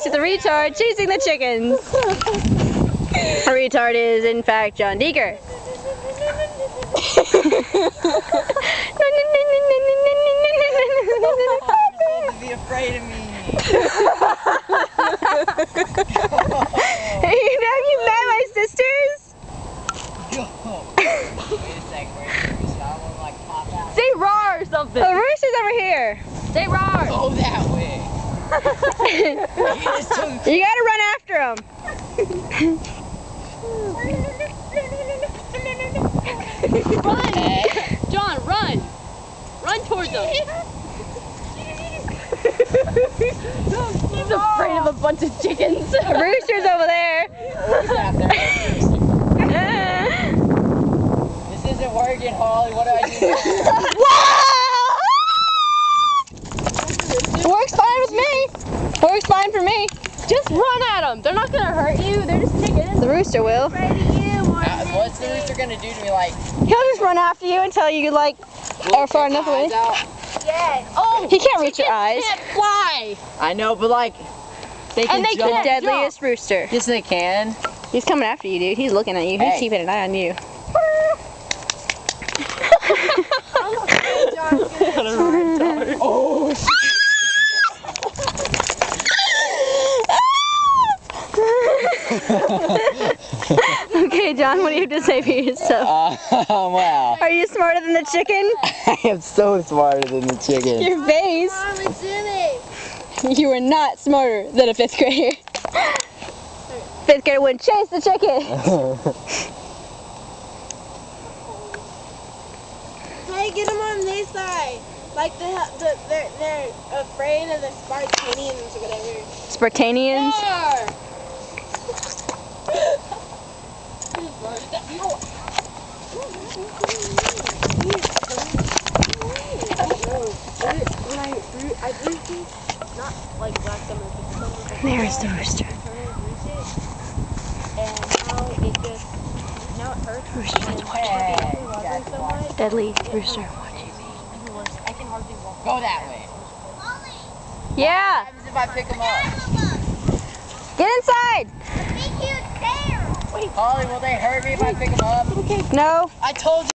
to the retard chasing the chickens. A retard is, in fact, John Deeker. Be afraid of me. Have you met my sisters? Wait a sec, where's the rooster? I want to like pop out. Say raw or something. The rooster's over here. Say raw. Go that way. You gotta run after him. Run! John, run! Run towards him. He's afraid of a bunch of chickens. The rooster's over there. Where's that there? This isn't working, Holly. What do I do now? Works fine with me. Works fine for me. Just run at them. They're not gonna hurt you. They're just chickens. The rooster will. What's the rooster gonna do to me? Like, He'll just run after you until you like are far enough away. Yes. Oh, He can't reach your eyes. Can't fly. I know, but like, they can And they jump. The can't deadliest rooster. Yes, they can. He's coming after you, dude. He's looking at you. He's Hey. keeping an eye on you. Oh, Okay, John, what do you have to say for yourself? wow. Are you smarter than the chicken? I am so smarter than the chicken. Your face. You are not smarter than a 5th grader. 5th grader wouldn't chase the chicken. Hey, get them on this side. Like they're afraid of the Spartanians or whatever. Spartanians? There's the rooster. Rooster's at watching. Deadly rooster watching me. Go that way. Yeah! What happens if I pick him up? Get inside! Holly, will they hurt me if I pick him up? No. I told you.